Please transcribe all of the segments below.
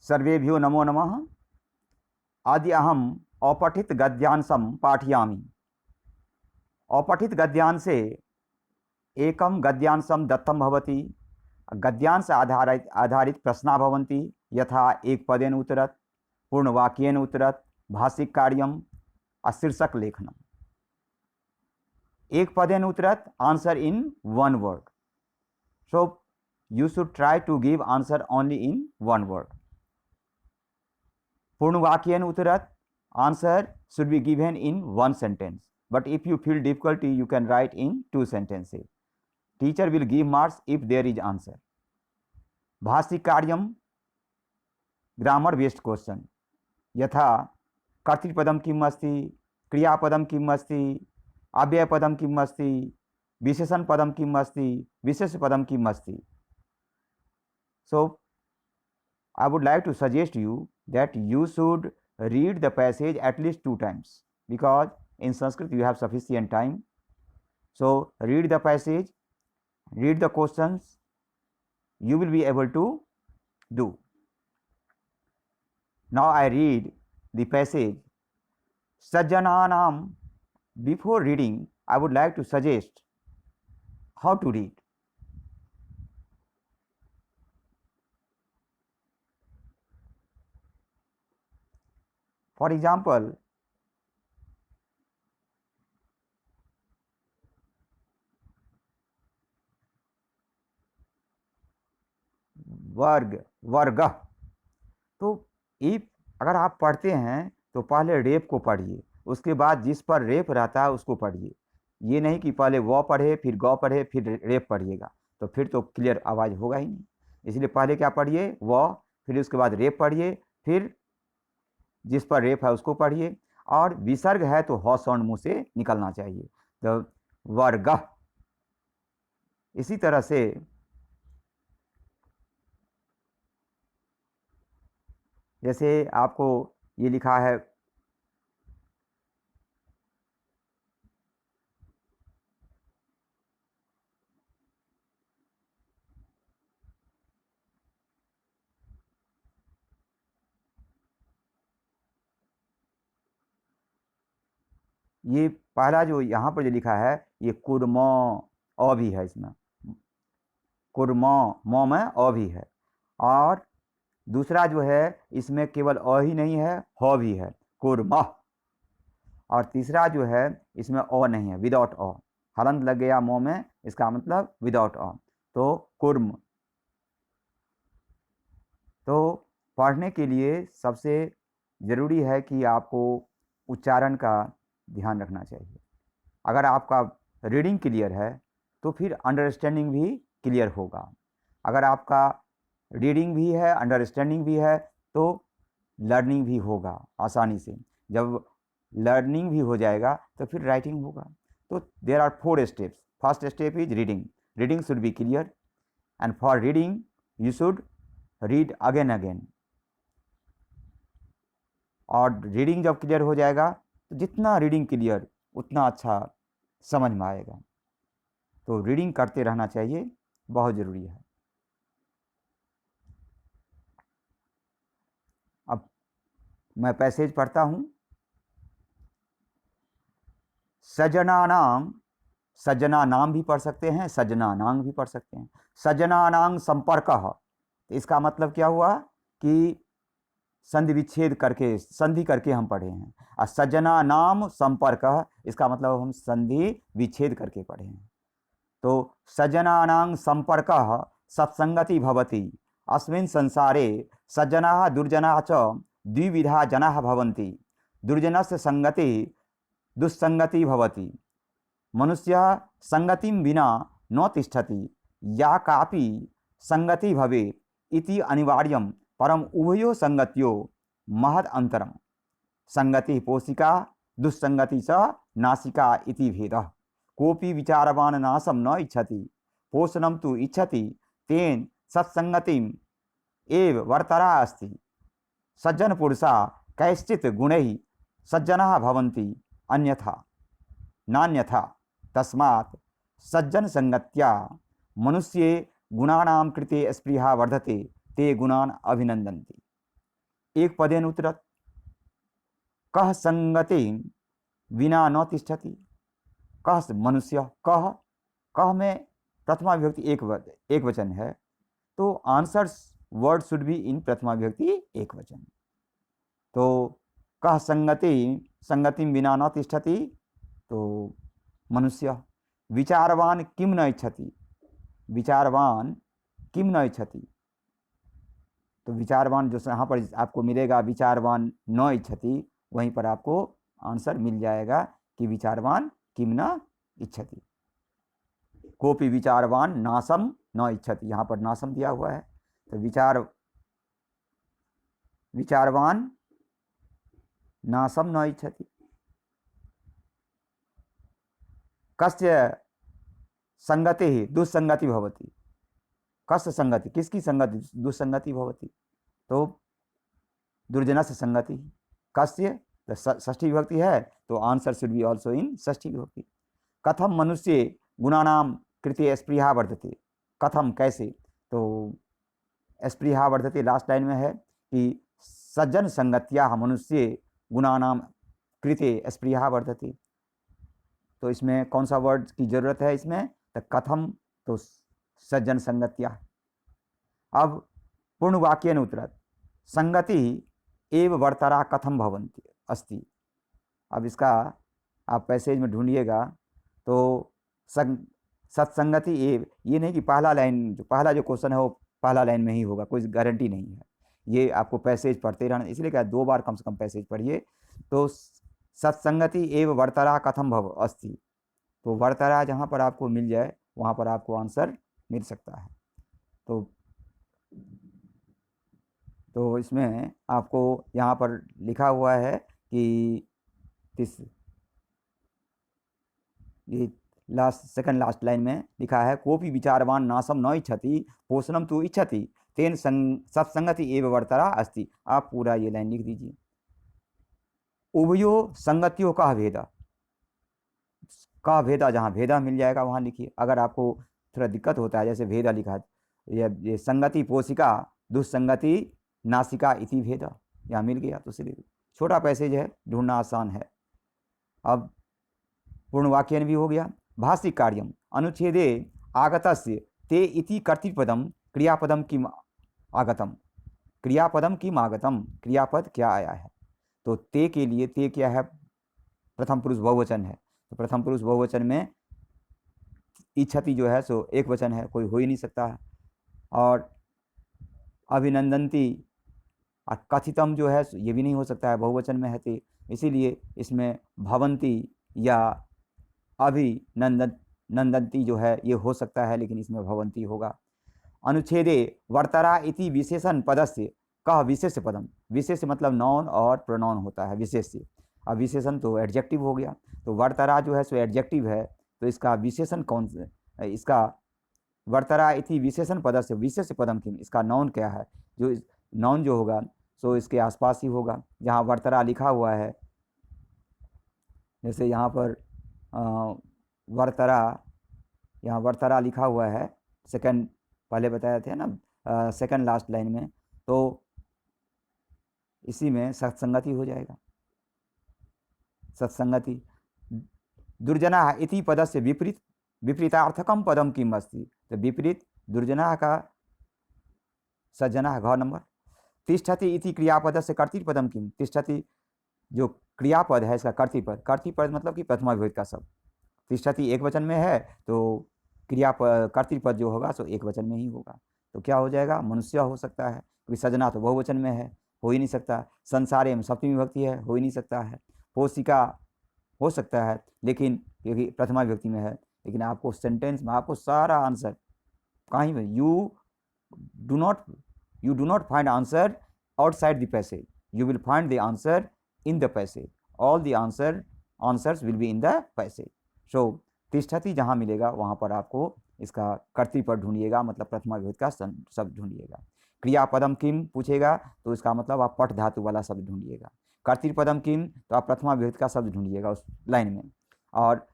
सर्वेभ्यो नमो नमः। आदि अहम अपठित गद्यांशं पाठयामि। अपठित गद्यांशे एकं गद्यांशं दत्तं भवति। गद्यांश आधारित प्रश्नाः भवन्ति, यथा एक पदेन उत्तरत्, पूर्णवाक्येन उत्तरत्, भाषिक कार्यं, शीर्षक लेखनम्। एक पदेन उत्तरत्, answer in one word. So you should try to give answer only in one word. पूर्णवाक्येन उत्तरत्, answer should be given in one sentence. But if you feel difficulty, you can write in two sentences. Teacher will give marks if there is answer. भाषिक कार्यम, grammar based question, यथा कर्तृपदम किम् अस्ति, क्रियापदम किम् अस्ति, अव्ययपदम किम् अस्ति, विशेषण पदम किम् अस्ति, विशेष पदम किम् अस्ति. So I would like to suggest you that you should read the passage at least 2 times, because in Sanskrit you have sufficient time. So read the passage, read the questions, you will be able to do. Now I read the passage. Sajjananam. Before reading, I would like to suggest how to read. For example, वर्ग, वर्ग. तो अगर आप पढ़ते हैं तो पहले rape को पढ़िए, उसके बाद जिस पर रेप रहता है उसको पढ़िए. ये नहीं कि पहले व पढ़े फिर ग पढ़े फिर रेप पढ़िएगा, तो फिर तो क्लियर आवाज़ होगा ही नहीं. इसलिए पहले क्या पढ़िए, व, फिर उसके बाद रेप पढ़िए, फिर जिस पर रेप है उसको पढ़िए, और विसर्ग है तो ह साउंड मुंह से निकलना चाहिए. तो वर्ग. इसी तरह से जैसे आपको ये लिखा है, ये पहला जो यहाँ पर जो लिखा है ये कुर्म, अ भी है इसमें, कुर्म म में अ भी है. और दूसरा जो है इसमें केवल अ ही नहीं है, ह भी है, कुर्म. और तीसरा जो है इसमें अ नहीं है, विदाउट अ, हलंत लग गया म में, इसका मतलब विदाउट अ, तो कुर्म. तो पढ़ने के लिए सबसे ज़रूरी है कि आपको उच्चारण का ध्यान रखना चाहिए. अगर आपका रीडिंग क्लियर है तो फिर अंडरस्टैंडिंग भी क्लियर होगा. अगर आपका रीडिंग भी है, अंडरस्टैंडिंग भी है, तो लर्निंग भी होगा आसानी से. जब लर्निंग भी हो जाएगा तो फिर राइटिंग होगा. तो there are 4 steps. First step is reading. Reading should be clear, and for reading you should read again again. और रीडिंग जब क्लियर हो जाएगा तो जितना रीडिंग क्लियर उतना अच्छा समझ में आएगा. तो रीडिंग करते रहना चाहिए, बहुत ज़रूरी है. अब मैं पैसेज पढ़ता हूँ. सजनानां, सज्जना नाम भी पढ़ सकते हैं, सज्जनानां भी पढ़ सकते हैं. सज्जनानां संपर्कः, इसका मतलब क्या हुआ कि संधि विच्छेद करके, संधि करके हम पढ़े हैं. और सज्जना नाम संपर्कः, इसका मतलब हम संधि विच्छेद करके पढ़े हैं. तो सज्जनानां संपर्कः सत्संगति भवति. अस्मिन् संसारे सज्जनाः दुर्जनाः च द्विविधा जनाः भवन्ति. दुर्जनस्य संगति दुस्संगति भवति. मनुष्यः संगतिं विना न तिष्ठति. या कापि संगति भवेत् इति अनिवार्यं, परम उभयो संगत्यो महद अंतरम. संगति पोषिका दुस्संगति च नासिका इति भेदः. कोपि विचारवान नाशम न इच्छति, पोषणम तु इच्छति, तेन सत्संगतिम एव वर्तरा अस्ति. सज्जन पुरुषा कैश्चित् गुणैः सज्जनाः भवन्ति, अन्यथा नान्यथा. तस्मात् सज्जन संगत्या मनुष्ये गुणानां कृते स्पृहा वर्धते, ते गुणान् अभिनंदन्ति. एक पदेन उत्तरत्, कः संगति विना न तिष्ठति, कः मनुष्य, कः, कः में प्रथमा विभक्ति एक वचन है, तो answers word should be in प्रथमा विभक्ति एक वचन। तो कः संगति बिना न तिष्ठति, तो मनुष्य। विचारवान किम न इच्छति, विचारवान किम न इच्छति, तो विचारवान जो यहाँ पर आपको मिलेगा विचारवान न इच्छति, वहीं पर आपको आंसर मिल जाएगा कि विचारवान किम न इच्छति। कोपि विचारवान नासम न इच्छति, यहाँ पर नासम दिया हुआ है, तो विचारवान नासम न इच्छति। कस्य संगति दुस्संगति भवति, कस्य संगति, किसकी संगति दुस्संगति भवति, तो दुर्जनस्य संगति। कस्य षष्ठी विभक्ति है, तो answer should be also in षष्ठी विभक्ति। कथम मनुष्य गुणानाम कृते स्पृहा वर्धते, कथम कैसे, तो स्पृहा वर्धते लास्ट लाइन में है कि सज्जन संगत्या मनुष्य गुणानाम कृते स्पृहा वर्धते, तो इसमें कौन सा वर्ड की जरूरत है इसमें, तो कथम, तो सज्जन संगत्या। अब पूर्ण वाक्येन उत्तरत्, संगति एव वर्तरा कथम भवन्ति अस्ति। अब इसका आप पैसेज में ढूंढिएगा, तो सत्संगति एव, ये नहीं कि पहला लाइन, जो पहला जो क्वेश्चन है वो पहला लाइन में ही होगा, कोई गारंटी नहीं है, ये आपको पैसेज पढ़ते रहना, इसलिए क्या 2 बार कम से कम पैसेज पढ़िए। तो सत्संगति एव वर्तरा कथम भव अस्ति, तो वर्तरा जहाँ पर आपको मिल जाए वहाँ पर आपको आंसर मिल सकता है। तो इसमें आपको यहाँ पर लिखा हुआ है कि ये सेकंड लास्ट लाइन में लिखा है, कोपि विचारवान नासम न इच्छति पोषणम तो इच्छति तेन सत्संगति एव वर्तरा अस्ति। आप पूरा ये लाइन लिख दीजिए। उभयो संगतियों का भेदा, का भेदा, जहाँ भेदा मिल जाएगा वहाँ लिखिए। अगर आपको थोड़ा दिक्कत होता है, जैसे भेदा लिखा है, ये संगति पोषिका दुस्संगति नासिका इति भेदा, यहाँ मिल गया, तो सिर्फ छोटा पैसेज है, ढूंढना आसान है। अब पूर्ण वाक्यन भी हो गया। भाषिक कार्यम अनुच्छेदे आगतस्य ते इति कर्तृपदम क्रियापदम किम आगतम, क्रियापदम किम आगतम, क्रियापद क्या आया है, तो ते के लिए ते क्या है, प्रथम पुरुष बहुवचन है, तो प्रथम पुरुष बहुवचन में इच्छति जो है सो एक वचन है, कोई हो ही नहीं सकता है। और अभिनंदंती कथितम जो है ये भी नहीं हो सकता है, बहुवचन में है, तो इसीलिए इसमें भवंती या अभिनंदंती जो है ये हो सकता है, लेकिन इसमें भवंती होगा। अनुच्छेदे वर्तरा इति विशेषण पदस्य कह विशेष पदम, विशेष मतलब नॉन और प्रोनाउन होता है विशेष से, अब विशेषण तो एडजेक्टिव हो गया, तो वर्तरा जो है सो एडजेक्टिव है, तो इसका विशेषण कौन से, इसका वर्तरा इति विशेषण पदस्य विशेष पदम किम, इसका नॉन क्या है, जो नॉन जो होगा सो इसके आसपास ही होगा। जहाँ वर्तरा लिखा हुआ है, जैसे यहाँ पर वर्तरा, यहाँ वर्तरा लिखा हुआ है, सेकंड पहले बताया थे ना, सेकंड लास्ट लाइन में, तो इसी में सत्संगति हो जाएगा, सत्संगति। दुर्जना इति पदस्य विपरीत विपरीतार्थकम पदम किम अस्ति, तो विपरीत दुर्जना का सज्जना घ नंबर। तिष्ठति इति क्रियापद से कर्तृपदम किम, तिष्ठति जो क्रियापद है इसका कर्तृपद, कर्तृपद मतलब कि प्रथमा विभक्ति का शब्द, तिष्ठति एक वचन में है तो क्रियापद कर्तृपद जो होगा सो एक वचन में ही होगा, तो क्या हो जाएगा, मनुष्य हो सकता है, क्योंकि सजना तो बहुवचन में है, हो ही नहीं सकता। संसारे में सप्तमी विभक्ति है, हो ही नहीं सकता है। पोषिका हो सकता है, लेकिन क्योंकि प्रथमा विभक्ति में है, लेकिन आपको सेंटेंस में आपको सारा आंसर कहीं में, you do not find answer outside the passage, you will find the answer in the passage, all the answers will be in the passage। so तिष्ठति जहाँ मिलेगा वहाँ पर आपको इसका कर्तृपद ढूंढिएगा, मतलब प्रथमा विभक्ति का शब्द ढूंढिएगा। क्रियापदम किम पूछेगा तो इसका मतलब आप पठ धातु वाला शब्द ढूंढिएगा। कर्तृपदम किम तो आप प्रथमा विभक्ति का शब्द ढूंढिएगा उस लाइन में। और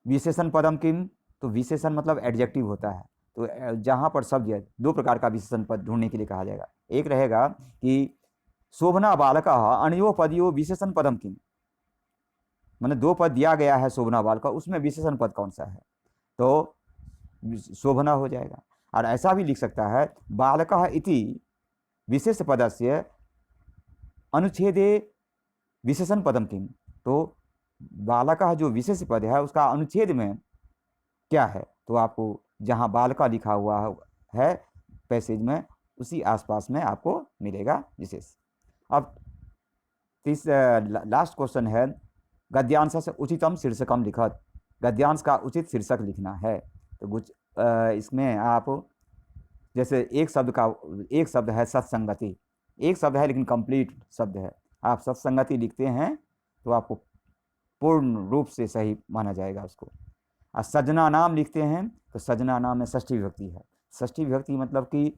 विशेषण पदम किम तो विशेषण मतलब एडजेक्टिव होता है, तो जहाँ पर शब्द है, दो प्रकार का विशेषण पद ढूंढने के लिए कहा जाएगा। एक रहेगा कि शोभना बालका अनयो पदयो विशेषण पदम किम, मैंने दो पद दिया गया है शोभना बालका, उसमें विशेषण पद कौन सा है, तो शोभना हो जाएगा। और ऐसा भी लिख सकता है बालका इति विशेष पदस्य अनुच्छेदे विशेषण पदम किम, तो बालका जो विशेष पद है उसका अनुच्छेद में क्या है, तो आपको जहाँ बालका लिखा हुआ है पैसेज में उसी आसपास में आपको मिलेगा विशेष। अब लास्ट क्वेश्चन है गद्यांश से उचितम शीर्षकम लिखत, गद्यांश का उचित शीर्षक लिखना है। तो कुछ इसमें आप जैसे एक शब्द है सत्संगति, एक शब्द है लेकिन कंप्लीट शब्द है, आप सत्संगति लिखते हैं तो आपको पूर्ण रूप से सही माना जाएगा उसको। और सजना नाम लिखते हैं तो सजना नाम में षष्ठी विभक्ति है, षष्ठी विभक्ति मतलब कि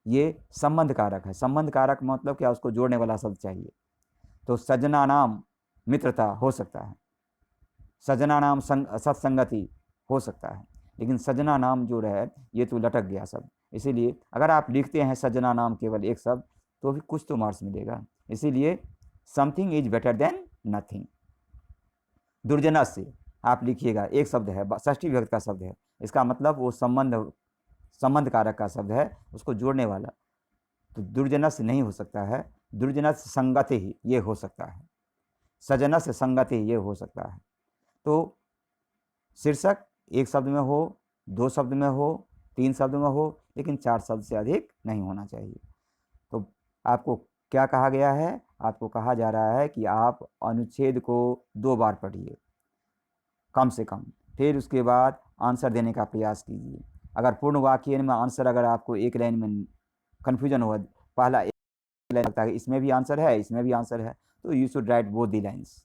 ये संबंध कारक है, संबंध कारक मतलब क्या, उसको जोड़ने वाला शब्द चाहिए। तो सजना नाम मित्रता हो सकता है, सजना नाम सत्संगति हो सकता है, लेकिन सजना नाम जो रहे ये तो लटक गया शब्द, इसीलिए अगर आप लिखते हैं सजना नाम केवल एक शब्द तो भी कुछ तो मार्क्स मिलेगा। इसीलिए something is better than nothing. दुर्जनस से आप लिखिएगा, एक शब्द है, षष्ठी विभक्ति का शब्द है, इसका मतलब वो संबंध कारक का शब्द है, उसको जोड़ने वाला, तो दुर्जनस नहीं हो सकता है, दुर्जनस संगति ही ये हो सकता है, सजनस संगति ये हो सकता है। तो शीर्षक एक शब्द में हो, दो शब्द में हो, तीन शब्द में हो, लेकिन चार शब्द से अधिक नहीं होना चाहिए। तो आपको क्या कहा गया है, आपको कहा जा रहा है कि आप अनुच्छेद को 2 बार पढ़िए कम से कम, फिर उसके बाद आंसर देने का प्रयास कीजिए। अगर पूर्ण वाक्य में आंसर अगर आपको एक लाइन में कन्फ्यूजन हुआ, पहला एक लाइन लगता है इसमें भी आंसर है इसमें भी आंसर है, तो you should write both the lines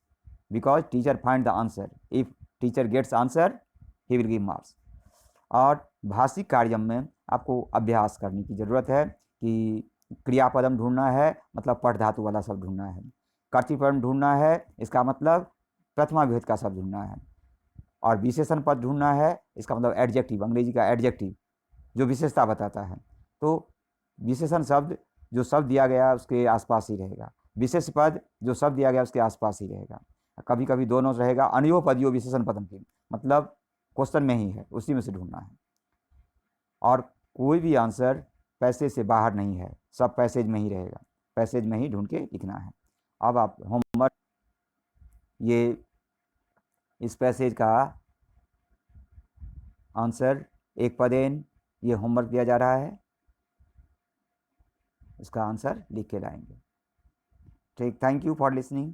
because teacher find the answer, if teacher gets answer he will give marks. और भाषिक कार्य में आपको अभ्यास करने की ज़रूरत है कि क्रियापदम ढूंढना है, मतलब पठ धातु वाला शब्द ढूंढना है, कर्तृपदम ढूंढना है, इसका मतलब प्रथमा विभक्ति का शब्द ढूंढना है, और विशेषण पद ढूंढना है, इसका मतलब एडजेक्टिव, अंग्रेजी का एडजेक्टिव जो विशेषता बताता है। तो विशेषण शब्द जो शब्द दिया गया उसके आसपास ही रहेगा, विशेष पद जो शब्द दिया गया उसके आसपास ही रहेगा, कभी कभी दोनों रहेगा, अनयो पदयो विशेषण पदम की, मतलब क्वेश्चन में ही है, उसी में से ढूंढना है। और कोई भी आंसर पैसेज से बाहर नहीं है, सब पैसेज में ही रहेगा, पैसेज में ही ढूंढ के लिखना है। अब आप होमवर्क, ये इस पैसेज का आंसर एक पदेन ये होमवर्क दिया जा रहा है, इसका आंसर लिख के लाएंगे। ठीक, थैंक यू फॉर लिसनिंग।